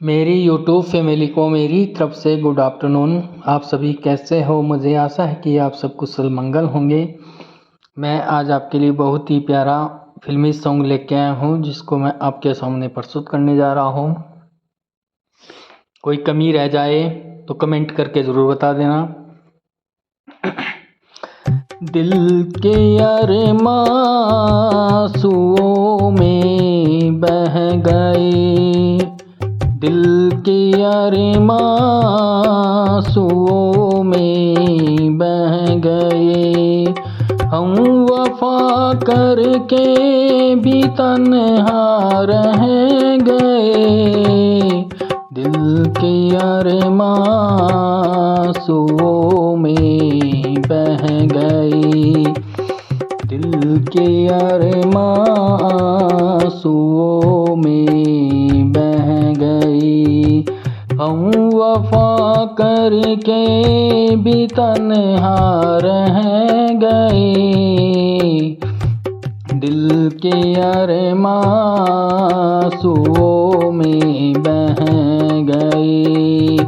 मेरी YouTube family को मेरी तरफ से गुड आफ्टरनून। आप सभी कैसे हो? मुझे आशा है कि आप सब कुशल मंगल होंगे। मैं आज आपके लिए बहुत ही प्यारा फिल्मी सॉन्ग लेके आया हूँ, जिसको मैं आपके सामने प्रस्तुत करने जा रहा हूँ। कोई कमी रह जाए तो कमेंट करके ज़रूर बता देना। दिल के अरमां में बह गए, दिल के अरमां में बह गए, हम वफा करके भी तन्हा रह गए। दिल के अरमां में बह गए, दिल के अरमां में बह गए, हम वफा करके भी तन्हा रह गए। दिल के अरमां में बह गए,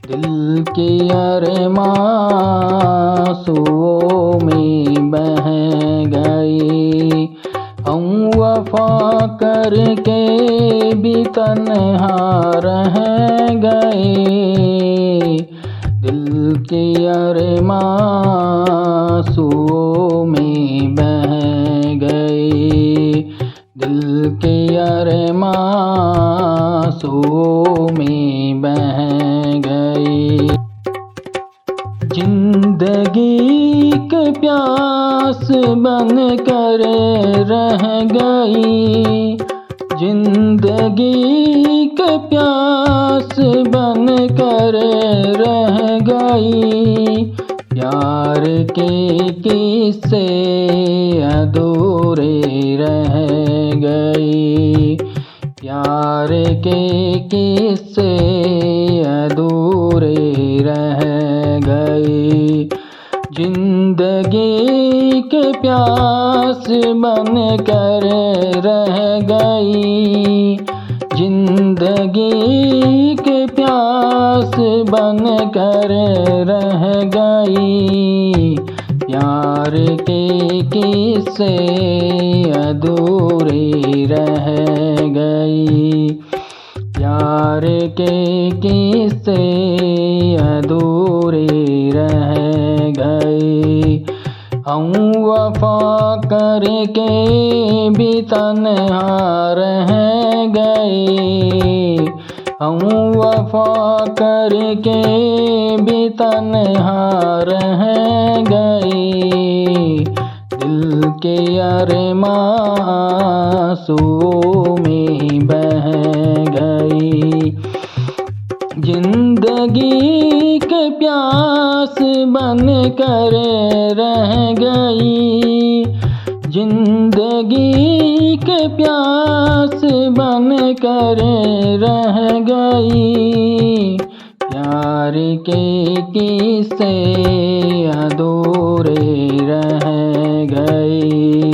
दिल के अरमां में बह गए, हम वफा करके भी तन्हा रह गए। दिल के अरमां में बह गए, दिल के अरमां में बह गए। जिंदगी के प्यास बन कर रह गई, जिंदगी के प्यास बन कर रह गई, प्यार के किस्से अधूरे रह गई, प्यार के किस्से अधूरे रह गए। जिंदगी के प्यास बन कर रह गई, जिंदगी के प्यास बन कर रह गई, प्यार के किस्से अधूरे रह गई, प्यार के किस्से अधूरे रह गए, हम वफा करके भी तन्हा रह गए, हम वफा करके भी तन्हा रह गए। दिल के अरमां में बह गई, जिंदगी के प्यास बन कर रह गई, जिंदगी के प्यास बन कर रह गई, प्यार के किस्से अधूरे रह गए,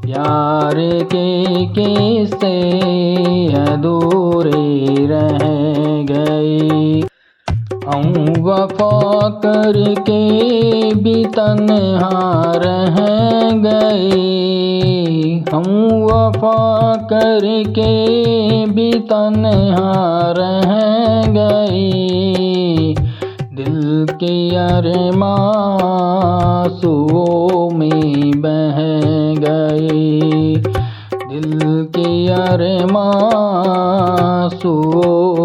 प्यार के किस्से अधूरे रह गए, हम वफा करके भी तन्हा रह गए, हम वफा करके भी तन्हा रह गए। दिल के अरमां में बह गए, दिल के अरमां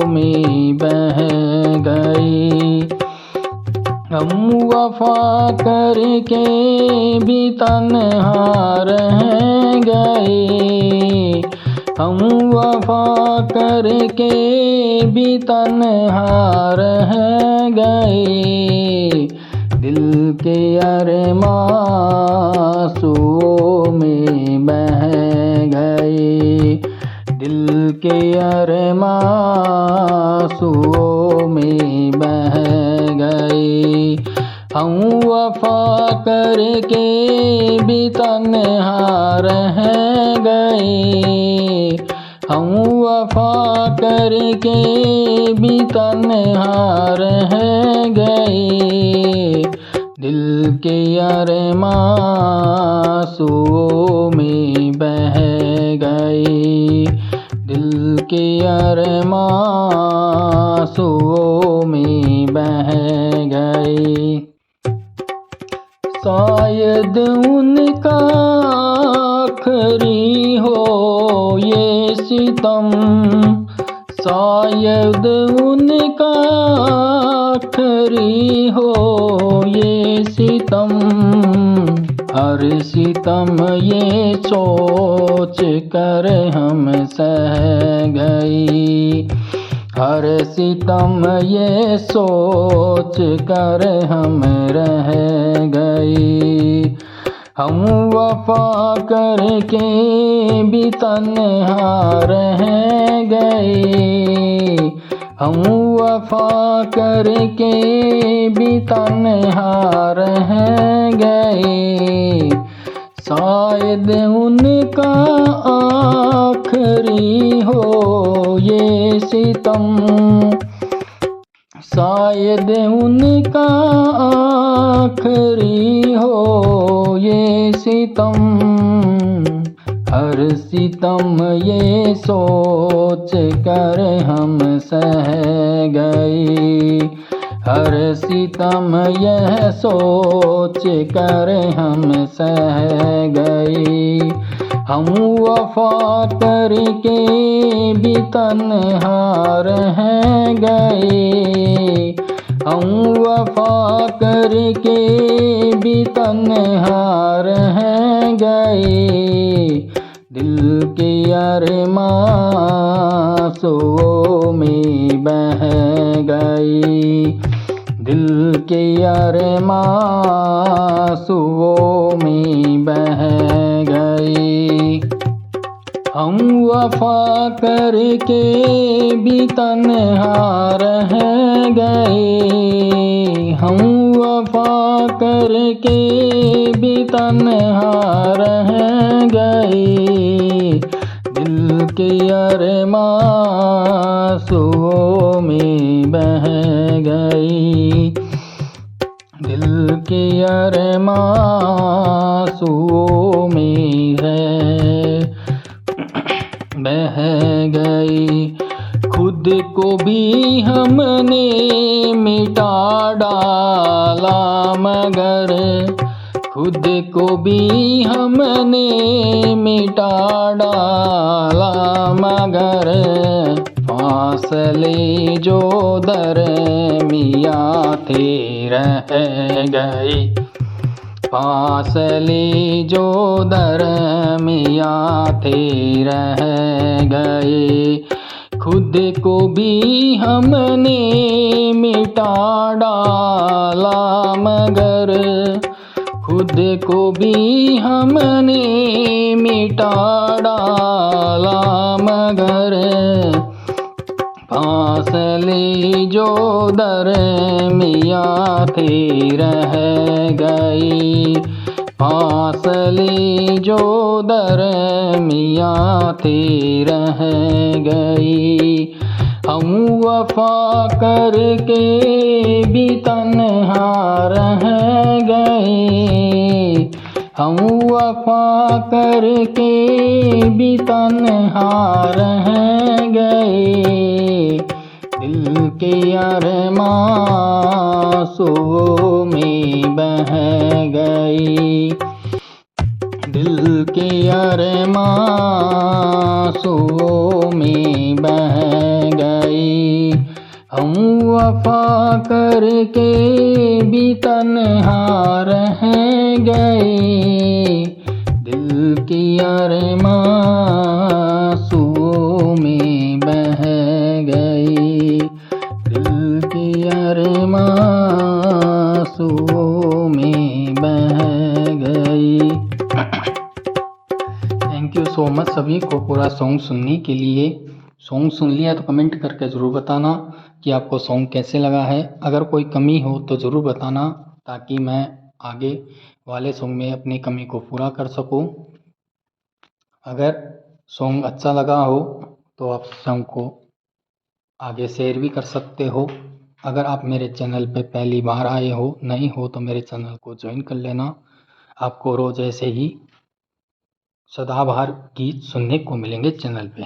में बह गए, हम वफा करके भी तन्हा रह गए, हम वफा करके भी तन्हा रह गए। दिल के अरमां में बह गए, दिल के अरमां में बह गए, हम वफा करके भी तन्हा रह गए, हम वफा करके भी तन्हा रह गए, दिल के अरमां आंसुओं में बह गए, दिल के अरमां आंसुओं में बह गए। शायद उनका आखिरी हो ये सितम, शायद उनका आखिरी हो ये सितम, हर सितम ये सोच कर हम सह गए, हर सितम ये सोच कर हम रह गए। हम वफा करके भी तन्हा रह गए, हम वफा करके भी तन्हा रह गए। शायद उनका आखिरी हो ये सितम, शायद उनका आखिरी हो ये सितम, हर सितम ये सोच कर हम सह गए, हर सितम यह सोच कर हम सह गए। हम वफा करके भी तन्हा रह गए, हम वफा करके भी तन्हा रह गए, दिल के अरमां आंसुओं में बह गए, दिल के अरमां आंसुओं में बह गए। हम वफा करके भी तन्हा रह गए, हम वफा करके भी तन्हा रह गए, दिल के अरमां आंसुओं में बह गए, दिल के अरमां आंसुओं में बह गए। खुद को भी हमने मिटा डाला मगर, खुद को भी हमने मिटा डाला मगर, फासले जो दरमिया थे रह गए, फासले जो दरमिया थे रह गए। खुद को भी हमने मिटा डाला मगर, खुद को भी हमने मिटा डाला मगर, फासले जो दरमिया थे रह गए, फासले जो दरमिया थे रह गए। हम वफा करके भी तन्हा रह गए, हम वफा करके भी तन्हा रह गए, दिल के अरमां आंसुओं में बह गए, दिल के अरमां आंसुओं में बह गए। हम वफा करके भी तन्हा रह गए, दिल के अरमां आंसुओं में बह गए, दिल के अरमां आंसुओं में बह गए। थैंक यू सो मच सभी को पूरा सॉन्ग सुनने के लिए। सॉन्ग सुन लिया तो कमेंट करके ज़रूर बताना कि आपको सॉन्ग कैसे लगा है। अगर कोई कमी हो तो ज़रूर बताना ताकि मैं आगे वाले सॉन्ग में अपनी कमी को पूरा कर सकूं। अगर सॉन्ग अच्छा लगा हो तो आप सॉन्ग को आगे शेयर भी कर सकते हो। अगर आप मेरे चैनल पे पहली बार आए हो, नहीं हो तो मेरे चैनल को ज्वाइन कर लेना। आपको रोज़ ऐसे ही सदाबहार गीत सुनने को मिलेंगे चैनल पे।